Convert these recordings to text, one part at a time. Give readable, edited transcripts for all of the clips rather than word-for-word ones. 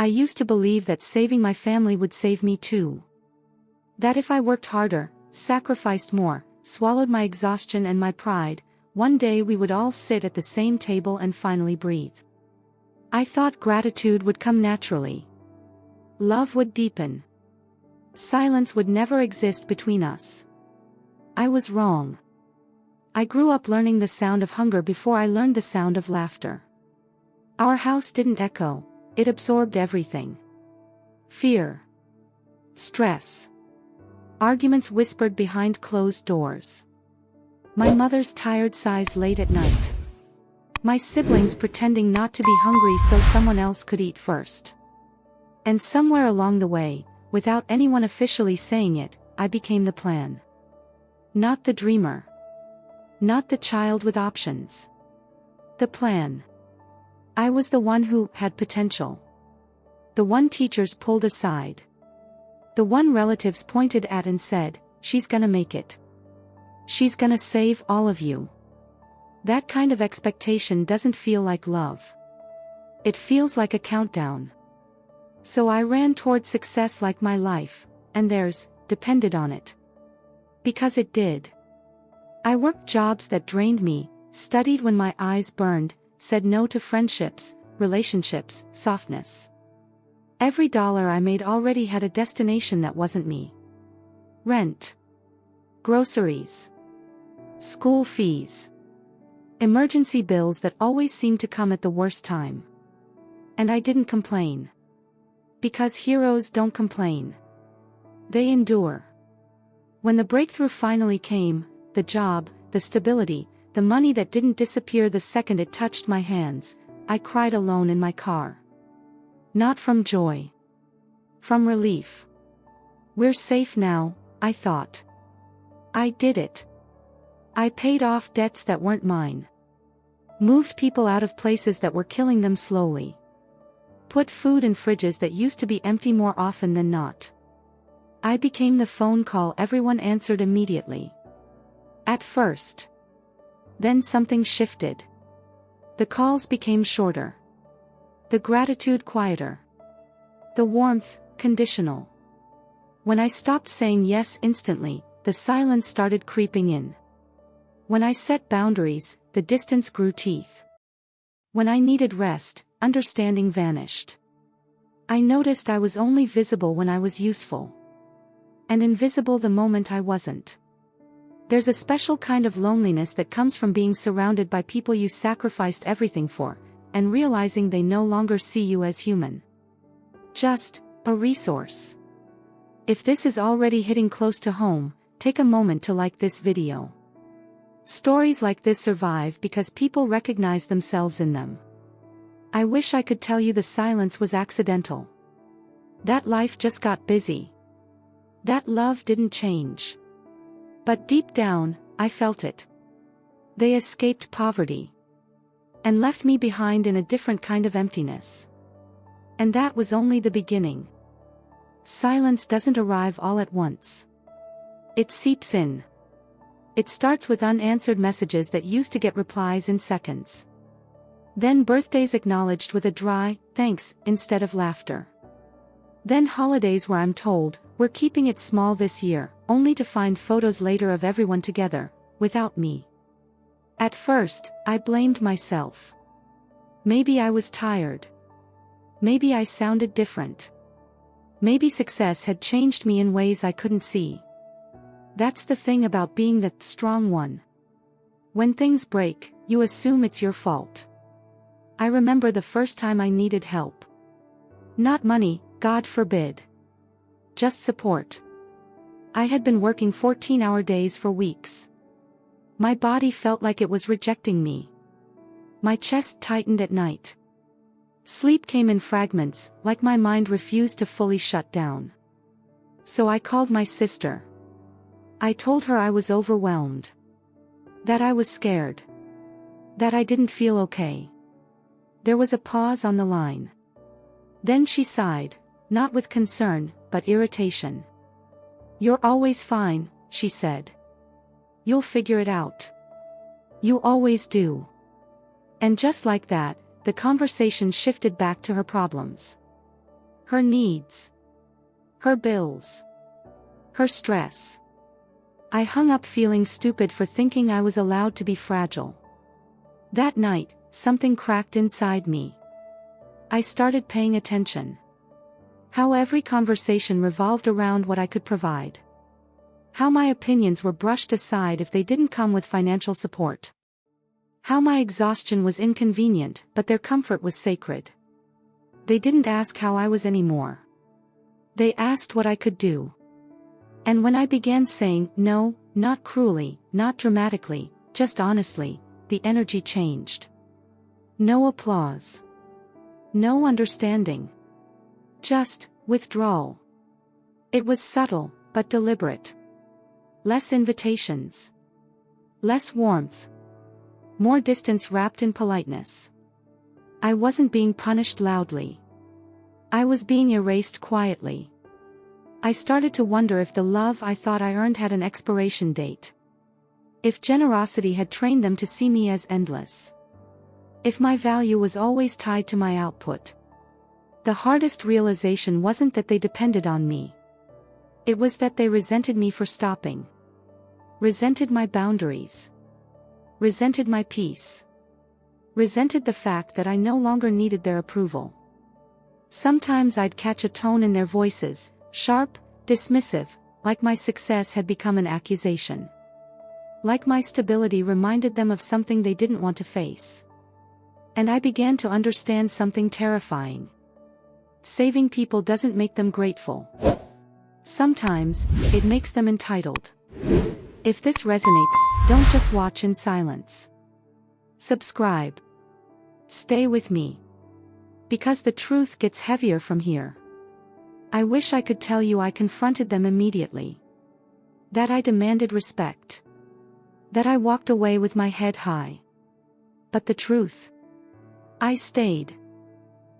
I used to believe that saving my family would save me too. That if I worked harder, sacrificed more, swallowed my exhaustion and my pride, one day we would all sit at the same table and finally breathe. I thought gratitude would come naturally. Love would deepen. Silence would never exist between us. I was wrong. I grew up learning the sound of hunger before I learned the sound of laughter. Our house didn't echo, it absorbed everything. Fear. Stress. Arguments whispered behind closed doors. My mother's tired sighs late at night. My siblings pretending not to be hungry so someone else could eat first. And somewhere along the way, without anyone officially saying it, I became the plan. Not the dreamer. Not the child with options. The plan. I was the one who had potential. The one teachers pulled aside. The one relatives pointed at and said, "She's gonna make it. She's gonna save all of you." That kind of expectation doesn't feel like love. It feels like a countdown. So I ran toward success like my life, and theirs, depended on it. Because it did. I worked jobs that drained me, studied when my eyes burned, said no to friendships, relationships, softness. Every dollar I made already had a destination that wasn't me. Rent. Groceries. School fees. Emergency bills that always seemed to come at the worst time. And I didn't complain. Because heroes don't complain. They endure. When the breakthrough finally came, the job, the stability, the money that didn't disappear the second it touched my hands, I cried alone in my car. Not from joy. From relief. We're safe now, I thought. I did it. I paid off debts that weren't mine. Moved people out of places that were killing them slowly. Put food in fridges that used to be empty more often than not. I became the phone call everyone answered immediately. At first. Then something shifted. The calls became shorter. The gratitude quieter. The warmth, conditional. When I stopped saying yes instantly, the silence started creeping in. When I set boundaries, the distance grew teeth. When I needed rest, understanding vanished. I noticed I was only visible when I was useful. And invisible the moment I wasn't. There's a special kind of loneliness that comes from being surrounded by people you sacrificed everything for, and realizing they no longer see you as human. Just a resource. If this is already hitting close to home, take a moment to like this video. Stories like this survive because people recognize themselves in them. I wish I could tell you the silence was accidental. That life just got busy. That love didn't change. But deep down, I felt it. They escaped poverty. And left me behind in a different kind of emptiness. And that was only the beginning. Silence doesn't arrive all at once. It seeps in. It starts with unanswered messages that used to get replies in seconds. Then birthdays acknowledged with a dry, thanks, instead of laughter. Then holidays where I'm told, we're keeping it small this year, only to find photos later of everyone together, without me. At first, I blamed myself. Maybe I was tired. Maybe I sounded different. Maybe success had changed me in ways I couldn't see. That's the thing about being the strong one. When things break, you assume it's your fault. I remember the first time I needed help. Not money, God forbid. Just support. I had been working 14-hour days for weeks. My body felt like it was rejecting me. My chest tightened at night. Sleep came in fragments, like my mind refused to fully shut down. So I called my sister. I told her I was overwhelmed. That I was scared. That I didn't feel okay. There was a pause on the line. Then she sighed, not with concern, but irritation. "You're always fine," she said. "You'll figure it out. You always do." And just like that, the conversation shifted back to her problems. Her needs. Her bills. Her stress. I hung up feeling stupid for thinking I was allowed to be fragile. That night, something cracked inside me. I started paying attention. How every conversation revolved around what I could provide. How my opinions were brushed aside if they didn't come with financial support. How my exhaustion was inconvenient, but their comfort was sacred. They didn't ask how I was anymore. They asked what I could do. And when I began saying, no, not cruelly, not dramatically, just honestly, the energy changed. No applause. No understanding. Just withdrawal. It was subtle, but deliberate. Less invitations. Less warmth. More distance wrapped in politeness. I wasn't being punished loudly. I was being erased quietly. I started to wonder if the love I thought I earned had an expiration date. If generosity had trained them to see me as endless. If my value was always tied to my output. The hardest realization wasn't that they depended on me. It was that they resented me for stopping. Resented my boundaries. Resented my peace. Resented the fact that I no longer needed their approval. Sometimes I'd catch a tone in their voices, sharp, dismissive, like my success had become an accusation. Like my stability reminded them of something they didn't want to face. And I began to understand something terrifying. Saving people doesn't make them grateful. Sometimes, it makes them entitled. If this resonates, don't just watch in silence. Subscribe. Stay with me. Because the truth gets heavier from here. I wish I could tell you I confronted them immediately. That I demanded respect. That I walked away with my head high. But the truth? I stayed.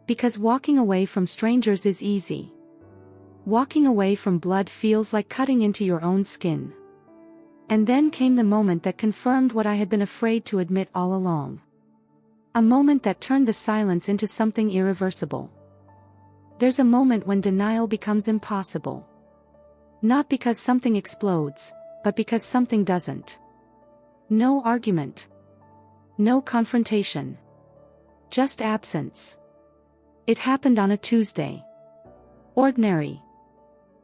Because walking away from strangers is easy. Walking away from blood feels like cutting into your own skin. And then came the moment that confirmed what I had been afraid to admit all along. A moment that turned the silence into something irreversible. There's a moment when denial becomes impossible. Not because something explodes, but because something doesn't. No argument. No confrontation. Just absence. It happened on a Tuesday. Ordinary.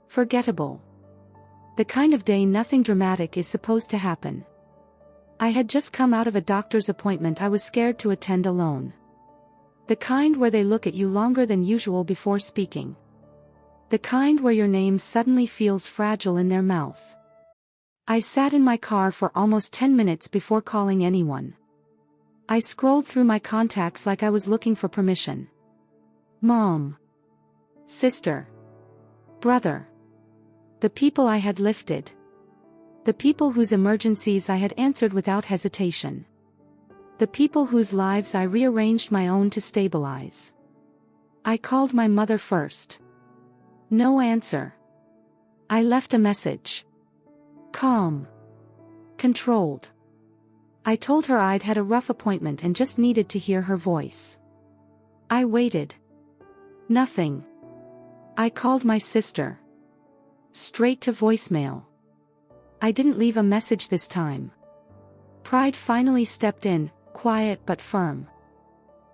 Forgettable. The kind of day nothing dramatic is supposed to happen. I had just come out of a doctor's appointment I was scared to attend alone. The kind where they look at you longer than usual before speaking. The kind where your name suddenly feels fragile in their mouth. I sat in my car for almost 10 minutes before calling anyone. I scrolled through my contacts like I was looking for permission. Mom. Sister. Brother. The people I had lifted. The people whose emergencies I had answered without hesitation. The people whose lives I rearranged my own to stabilize. I called my mother first. No answer. I left a message. Calm. Controlled. I told her I'd had a rough appointment and just needed to hear her voice. I waited. Nothing. I called my sister. Straight to voicemail. I didn't leave a message this time. Pride finally stepped in, quiet but firm.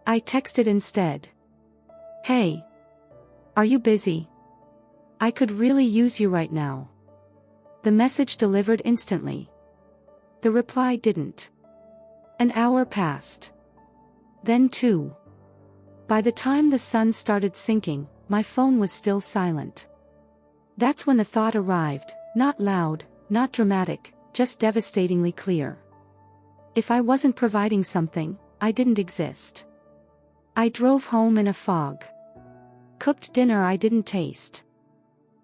I texted instead. Hey. Are you busy? I could really use you right now. The message delivered instantly. The reply didn't. An hour passed. Then 2. By the time the sun started sinking, my phone was still silent. That's when the thought arrived, not loud, not dramatic, just devastatingly clear. If I wasn't providing something, I didn't exist. I drove home in a fog. Cooked dinner I didn't taste.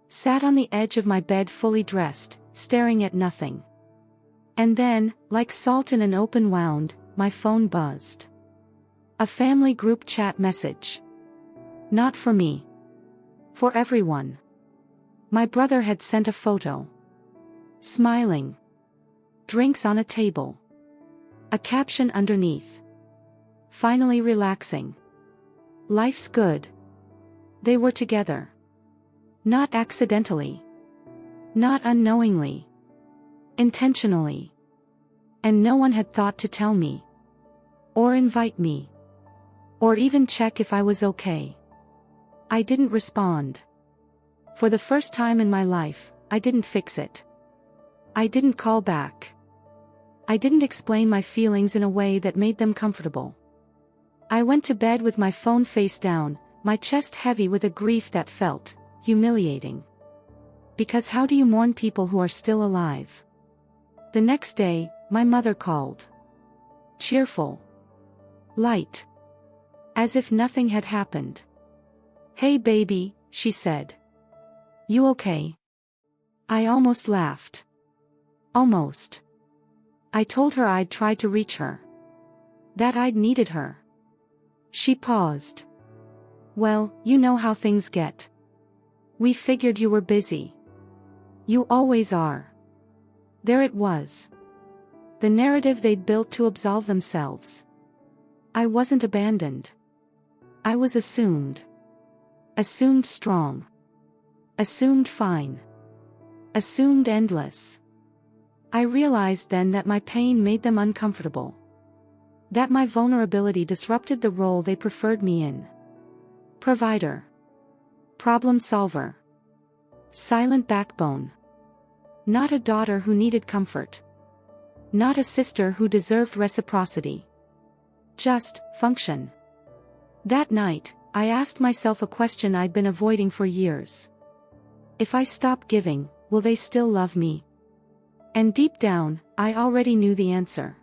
Sat on the edge of my bed fully dressed, staring at nothing. And then, like salt in an open wound, my phone buzzed. A family group chat message. Not for me. For everyone. My brother had sent a photo. Smiling. Drinks on a table. A caption underneath. Finally relaxing. Life's good. They were together. Not accidentally. Not unknowingly. Intentionally. And no one had thought to tell me. Or invite me. Or even check if I was okay. I didn't respond. For the first time in my life, I didn't fix it. I didn't call back. I didn't explain my feelings in a way that made them comfortable. I went to bed with my phone face down, my chest heavy with a grief that felt humiliating. Because how do you mourn people who are still alive? The next day, my mother called. Cheerful. Light. As if nothing had happened. "Hey baby," she said. "You okay?" I almost laughed. Almost. I told her I'd tried to reach her. That I'd needed her. She paused. "Well, you know how things get. We figured you were busy. You always are." There it was. The narrative they'd built to absolve themselves. I wasn't abandoned. I was assumed. Assumed strong. Assumed fine. Assumed endless. I realized then that my pain made them uncomfortable. That my vulnerability disrupted the role they preferred me in. Provider. Problem solver. Silent backbone. Not a daughter who needed comfort. Not a sister who deserved reciprocity. Just function. That night, I asked myself a question I'd been avoiding for years. If I stop giving, will they still love me? And deep down, I already knew the answer.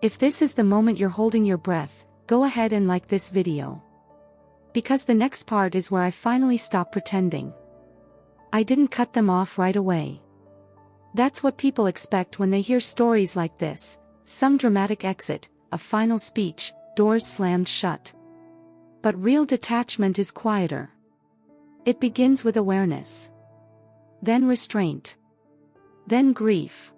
If this is the moment you're holding your breath, go ahead and like this video. Because the next part is where I finally stop pretending. I didn't cut them off right away. That's what people expect when they hear stories like this, some dramatic exit, a final speech, doors slammed shut. But real detachment is quieter. It begins with awareness. Then restraint. Then grief.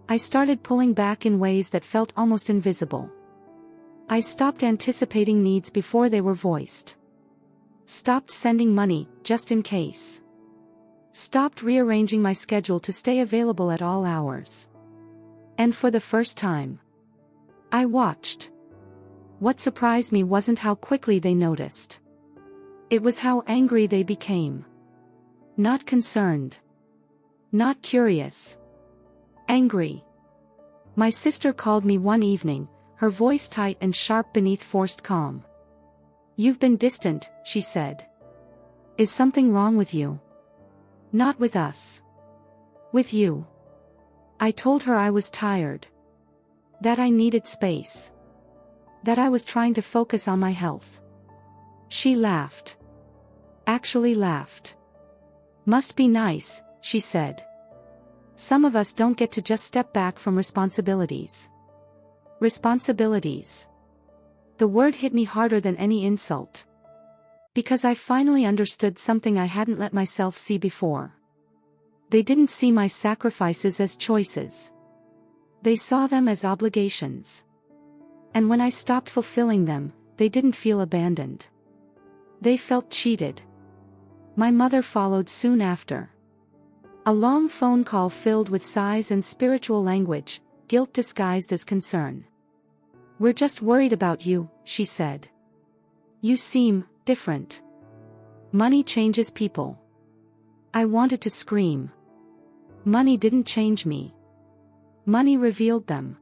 I started pulling back in ways that felt almost invisible. I stopped anticipating needs before they were voiced. Stopped sending money, just in case. Stopped rearranging my schedule to stay available at all hours. And for the first time, I watched. What surprised me wasn't how quickly they noticed. It was how angry they became. Not concerned. Not curious. Angry. My sister called me one evening, her voice tight and sharp beneath forced calm. "You've been distant," she said. "Is something wrong with you?" "Not with us. With you." I told her I was tired. That I needed space. That I was trying to focus on my health. She laughed. Actually laughed. "Must be nice," she said. "Some of us don't get to just step back from responsibilities." Responsibilities. The word hit me harder than any insult. Because I finally understood something I hadn't let myself see before. They didn't see my sacrifices as choices. They saw them as obligations. And when I stopped fulfilling them, they didn't feel abandoned. They felt cheated. My mother followed soon after. A long phone call filled with sighs and spiritual language, guilt disguised as concern. "We're just worried about you," she said. "You seem different. Money changes people." I wanted to scream. Money didn't change me. Money revealed them.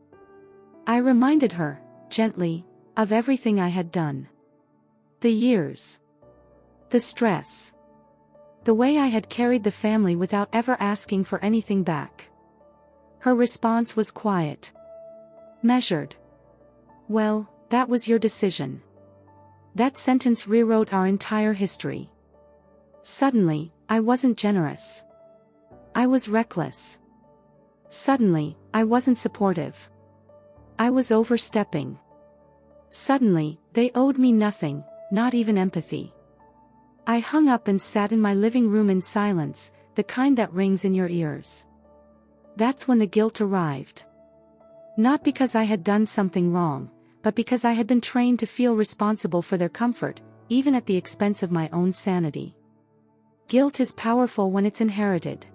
I reminded her, gently, of everything I had done. The years. The stress. The way I had carried the family without ever asking for anything back. Her response was quiet. Measured. "Well, that was your decision." That sentence rewrote our entire history. Suddenly, I wasn't generous. I was reckless. Suddenly, I wasn't supportive. I was overstepping. Suddenly, they owed me nothing, not even empathy. I hung up and sat in my living room in silence, the kind that rings in your ears. That's when the guilt arrived. Not because I had done something wrong, but because I had been trained to feel responsible for their comfort, even at the expense of my own sanity. Guilt is powerful when it's inherited.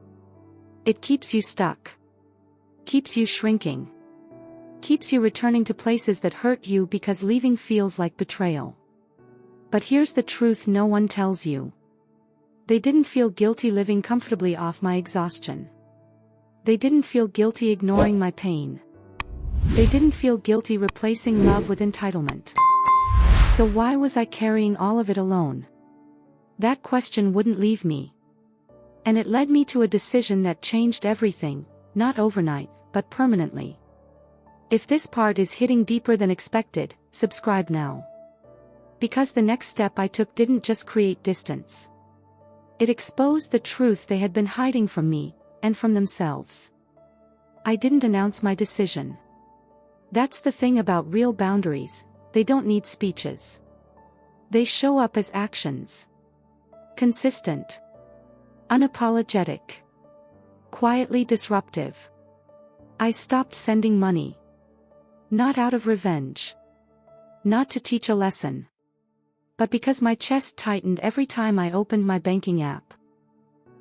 It keeps you stuck. Keeps you shrinking. Keeps you returning to places that hurt you because leaving feels like betrayal. But here's the truth no one tells you. They didn't feel guilty living comfortably off my exhaustion. They didn't feel guilty ignoring my pain. They didn't feel guilty replacing love with entitlement. So why was I carrying all of it alone? That question wouldn't leave me. And it led me to a decision that changed everything, not overnight, but permanently. If this part is hitting deeper than expected, subscribe now. Because the next step I took didn't just create distance. It exposed the truth they had been hiding from me, and from themselves. I didn't announce my decision. That's the thing about real boundaries, they don't need speeches. They show up as actions. Consistent. Unapologetic. Quietly disruptive. I stopped sending money. Not out of revenge. Not to teach a lesson. But because my chest tightened every time I opened my banking app.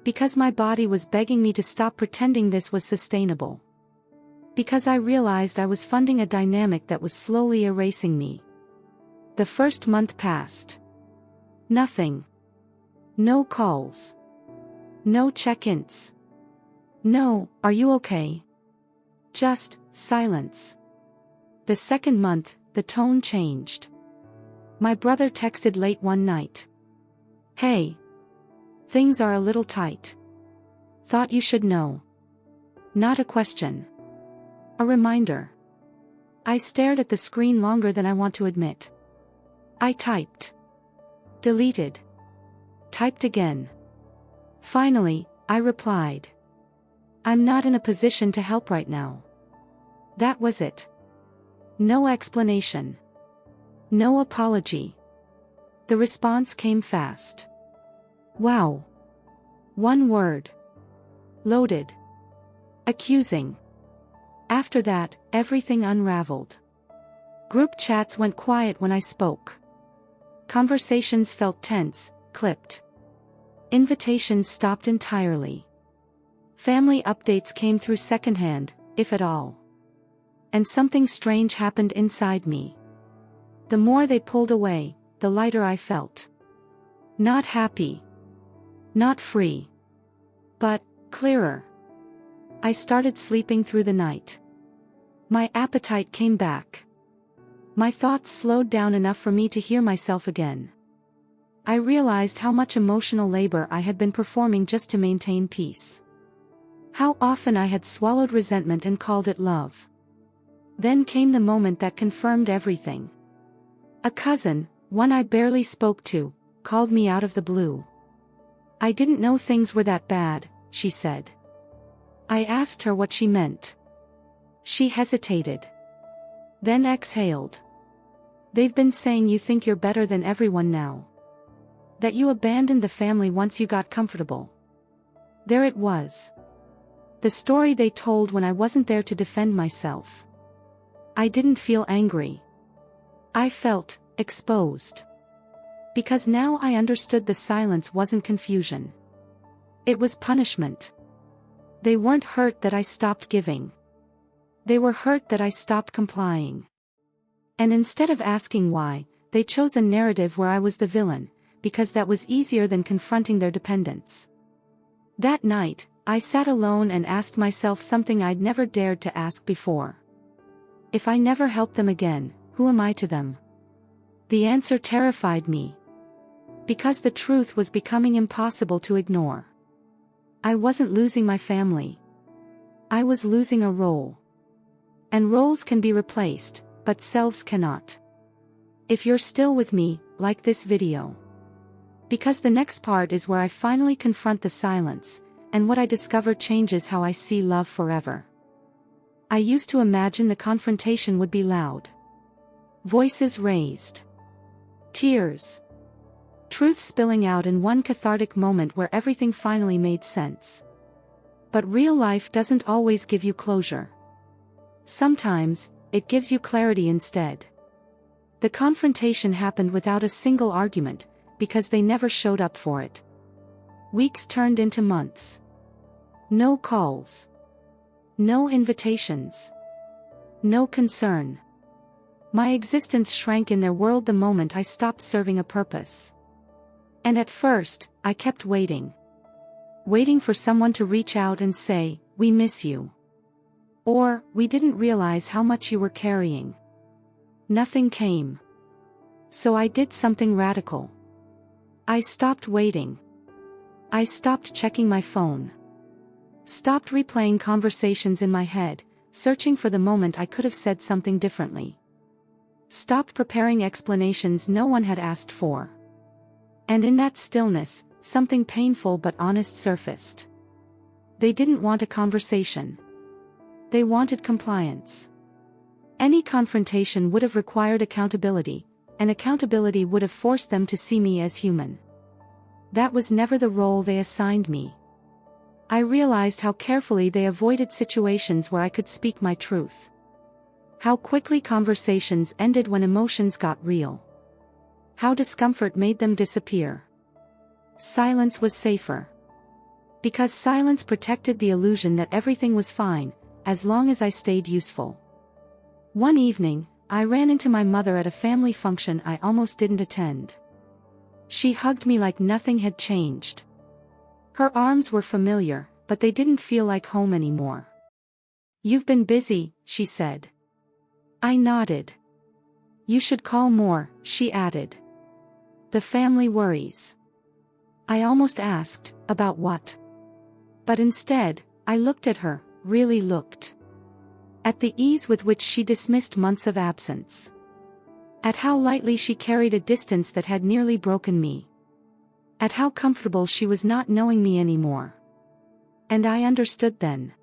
Because my body was begging me to stop pretending this was sustainable. Because I realized I was funding a dynamic that was slowly erasing me. The first month passed. Nothing. No calls. No check-ins. No, are you okay? Just silence. The second month, the tone changed. My brother texted late one night. Hey. Things are a little tight. Thought you should know. Not a question. A reminder. I stared at the screen longer than I want to admit. I typed. Deleted. Typed again. Finally, I replied. I'm not in a position to help right now. That was it. No explanation. No apology. The response came fast. Wow. One word. Loaded. Accusing. After that, everything unraveled. Group chats went quiet when I spoke. Conversations felt tense, clipped. Invitations stopped entirely. Family updates came through secondhand, if at all. And something strange happened inside me. The more they pulled away, the lighter I felt. Not happy. Not free. But clearer. I started sleeping through the night. My appetite came back. My thoughts slowed down enough for me to hear myself again. I realized how much emotional labor I had been performing just to maintain peace. How often I had swallowed resentment and called it love. Then came the moment that confirmed everything. A cousin, one I barely spoke to, called me out of the blue. I didn't know things were that bad, she said. I asked her what she meant. She hesitated. Then exhaled. They've been saying you think you're better than everyone now. That you abandoned the family once you got comfortable. There it was. The story they told when I wasn't there to defend myself. I didn't feel angry. I felt exposed. Because now I understood the silence wasn't confusion. It was punishment. They weren't hurt that I stopped giving. They were hurt that I stopped complying. And instead of asking why, they chose a narrative where I was the villain, because that was easier than confronting their dependence. That night, I sat alone and asked myself something I'd never dared to ask before. If I never help them again, who am I to them? The answer terrified me. Because the truth was becoming impossible to ignore. I wasn't losing my family. I was losing a role. And roles can be replaced, but selves cannot. If you're still with me, like this video. Because the next part is where I finally confront the silence, and what I discover changes how I see love forever. I used to imagine the confrontation would be loud. Voices raised. Tears. Truth spilling out in one cathartic moment where everything finally made sense. But real life doesn't always give you closure. Sometimes, it gives you clarity instead. The confrontation happened without a single argument, because they never showed up for it. Weeks turned into months. No calls. No invitations. No concern. My existence shrank in their world the moment I stopped serving a purpose. And at first, I kept waiting. Waiting for someone to reach out and say, "We miss you." Or, "We didn't realize how much you were carrying." Nothing came. So I did something radical. I stopped waiting. I stopped checking my phone. Stopped replaying conversations in my head, searching for the moment I could have said something differently. Stopped preparing explanations no one had asked for. And in that stillness, something painful but honest surfaced. They didn't want a conversation. They wanted compliance. Any confrontation would have required accountability, and accountability would have forced them to see me as human. That was never the role they assigned me. I realized how carefully they avoided situations where I could speak my truth. How quickly conversations ended when emotions got real. How discomfort made them disappear. Silence was safer. Because silence protected the illusion that everything was fine, as long as I stayed useful. One evening, I ran into my mother at a family function I almost didn't attend. She hugged me like nothing had changed. Her arms were familiar, but they didn't feel like home anymore. "You've been busy," she said. I nodded. "You should call more," she added. "The family worries." I almost asked, "About what?" But instead, I looked at her, really looked. At the ease with which she dismissed months of absence. At how lightly she carried a distance that had nearly broken me. At how comfortable she was not knowing me anymore. And I understood then.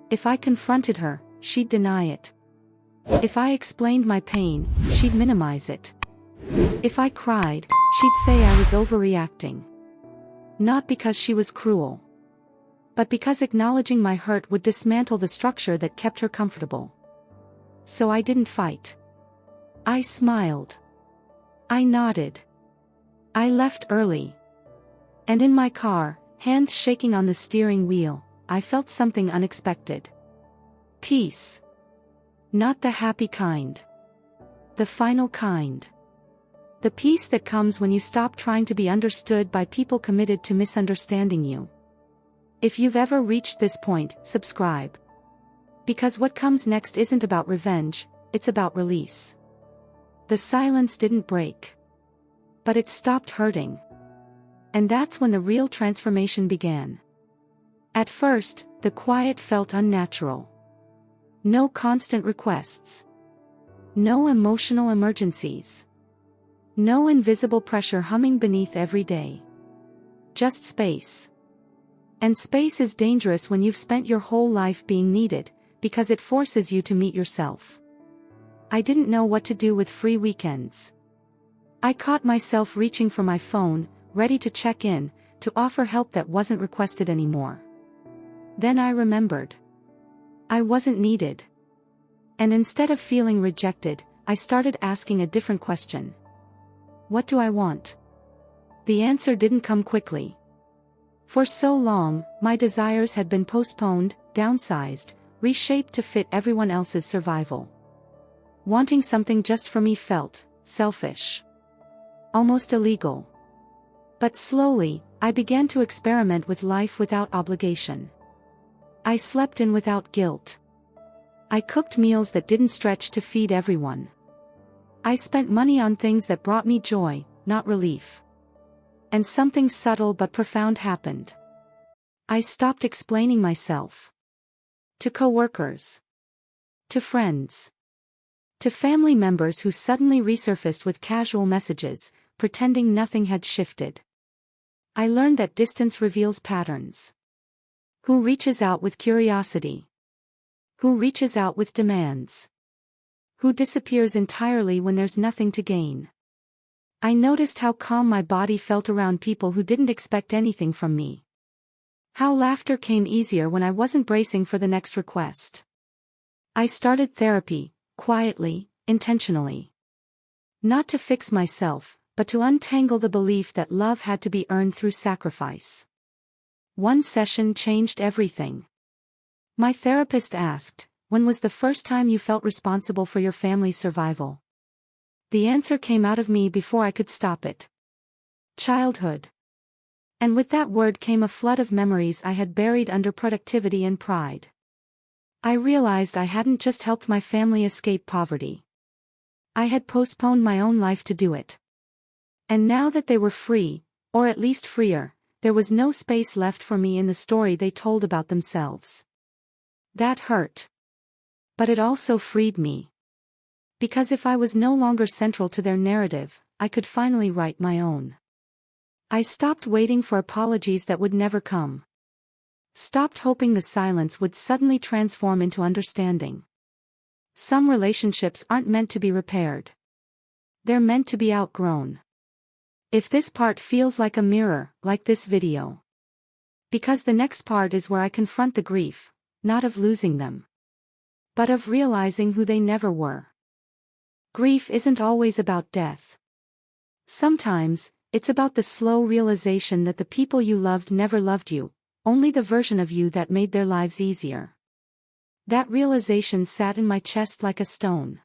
If I confronted her, she'd deny it. If I explained my pain, she'd minimize it. If I cried, she'd say I was overreacting. Not because she was cruel. But because acknowledging my hurt would dismantle the structure that kept her comfortable. So I didn't fight. I smiled. I nodded. I left early. And in my car, hands shaking on the steering wheel, I felt something unexpected. Peace. Not the happy kind. The final kind. The peace that comes when you stop trying to be understood by people committed to misunderstanding you. If you've ever reached this point, subscribe. Because what comes next isn't about revenge, it's about release. The silence didn't break. But it stopped hurting. And that's when the real transformation began. At first, the quiet felt unnatural. No constant requests. No emotional emergencies. No invisible pressure humming beneath every day. Just space. And space is dangerous when you've spent your whole life being needed, because it forces you to meet yourself. I didn't know what to do with free weekends. I caught myself reaching for my phone, ready to check in, to offer help that wasn't requested anymore. Then I remembered. I wasn't needed. And instead of feeling rejected, I started asking a different question. What do I want? The answer didn't come quickly. For so long, my desires had been postponed, downsized, reshaped to fit everyone else's survival. Wanting something just for me felt selfish. Almost illegal. But slowly, I began to experiment with life without obligation. I slept in without guilt. I cooked meals that didn't stretch to feed everyone. I spent money on things that brought me joy, not relief. And something subtle but profound happened. I stopped explaining myself. To coworkers. To friends. To family members who suddenly resurfaced with casual messages, pretending nothing had shifted. I learned that distance reveals patterns. Who reaches out with curiosity? Who reaches out with demands? Who disappears entirely when there's nothing to gain? I noticed how calm my body felt around people who didn't expect anything from me. How laughter came easier when I wasn't bracing for the next request. I started therapy, quietly, intentionally. Not to fix myself, but to untangle the belief that love had to be earned through sacrifice. One session changed everything. My therapist asked, "When was the first time you felt responsible for your family's survival?" The answer came out of me before I could stop it. Childhood. And with that word came a flood of memories I had buried under productivity and pride. I realized I hadn't just helped my family escape poverty. I had postponed my own life to do it. And now that they were free, or at least freer, there was no space left for me in the story they told about themselves. That hurt. But it also freed me. Because if I was no longer central to their narrative, I could finally write my own. I stopped waiting for apologies that would never come. Stopped hoping the silence would suddenly transform into understanding. Some relationships aren't meant to be repaired. They're meant to be outgrown. If this part feels like a mirror, like this video. Because the next part is where I confront the grief, not of losing them, but of realizing who they never were. Grief isn't always about death. Sometimes, it's about the slow realization that the people you loved never loved you, only the version of you that made their lives easier. That realization sat in my chest like a stone.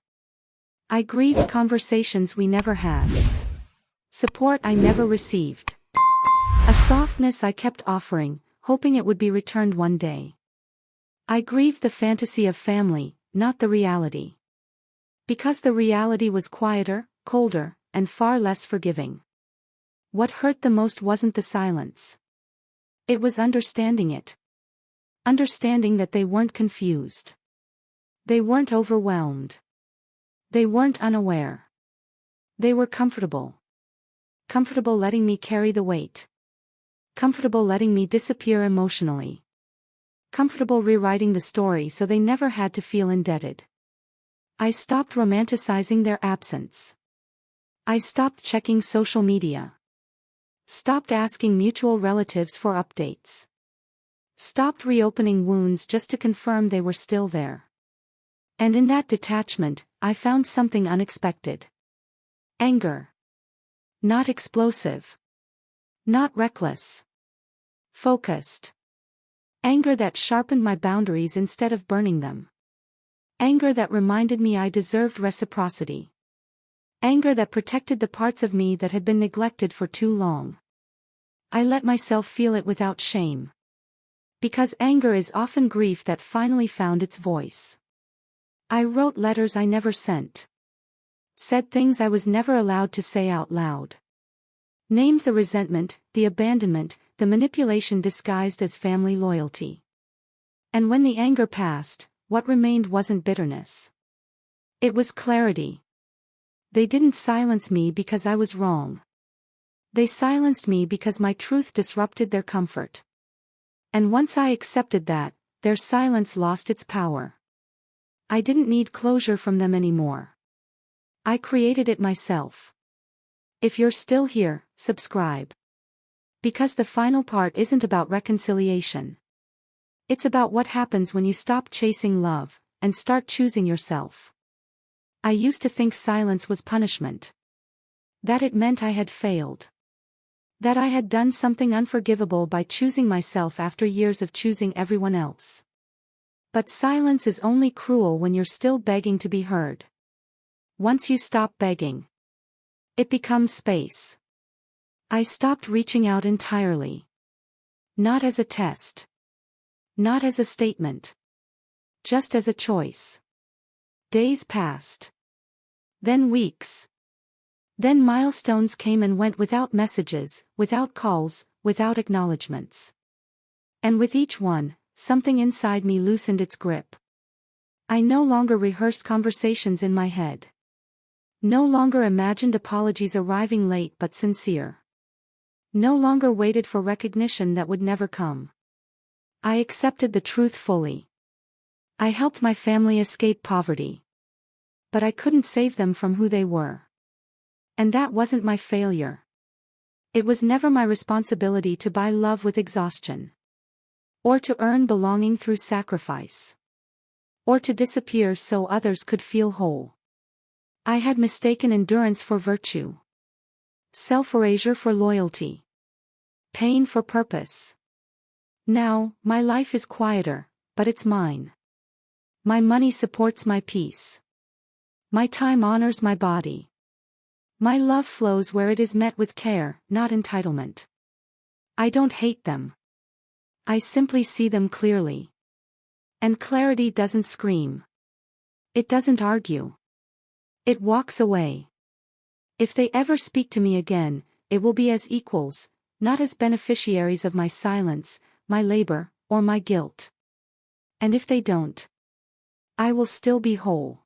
I grieved conversations we never had. Support I never received. A softness I kept offering, hoping it would be returned one day. I grieved the fantasy of family, not the reality. Because the reality was quieter, colder, and far less forgiving. What hurt the most wasn't the silence. It was understanding it. Understanding that they weren't confused. They weren't overwhelmed. They weren't unaware. They were comfortable. Comfortable letting me carry the weight. Comfortable letting me disappear emotionally. Comfortable rewriting the story so they never had to feel indebted. I stopped romanticizing their absence. I stopped checking social media. Stopped asking mutual relatives for updates. Stopped reopening wounds just to confirm they were still there. And in that detachment, I found something unexpected. Anger. Not explosive. Not reckless. Focused. Anger that sharpened my boundaries instead of burning them. Anger that reminded me I deserved reciprocity. Anger that protected the parts of me that had been neglected for too long. I let myself feel it without shame. Because anger is often grief that finally found its voice. I wrote letters I never sent. Said things I was never allowed to say out loud. Named the resentment, the abandonment, the manipulation disguised as family loyalty. And when the anger passed, what remained wasn't bitterness. It was clarity. They didn't silence me because I was wrong. They silenced me because my truth disrupted their comfort. And once I accepted that, their silence lost its power. I didn't need closure from them anymore. I created it myself. If you're still here, subscribe. Because the final part isn't about reconciliation. It's about what happens when you stop chasing love, and start choosing yourself. I used to think silence was punishment. That it meant I had failed. That I had done something unforgivable by choosing myself after years of choosing everyone else. But silence is only cruel when you're still begging to be heard. Once you stop begging, it becomes space. I stopped reaching out entirely. Not as a test. Not as a statement. Just as a choice. Days passed. Then weeks. Then milestones came and went without messages, without calls, without acknowledgements. And with each one, something inside me loosened its grip. I no longer rehearsed conversations in my head. No longer imagined apologies arriving late but sincere. No longer waited for recognition that would never come. I accepted the truth fully. I helped my family escape poverty. But I couldn't save them from who they were. And that wasn't my failure. It was never my responsibility to buy love with exhaustion. Or to earn belonging through sacrifice. Or to disappear so others could feel whole. I had mistaken endurance for virtue, self-erasure for loyalty, pain for purpose. Now, my life is quieter, but it's mine. My money supports my peace. My time honors my body. My love flows where it is met with care, not entitlement. I don't hate them. I simply see them clearly. And clarity doesn't scream. It doesn't argue. It walks away. If they ever speak to me again, it will be as equals, not as beneficiaries of my silence, my labor, or my guilt. And if they don't, I will still be whole.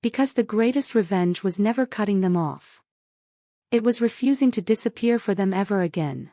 Because the greatest revenge was never cutting them off. It was refusing to disappear for them ever again.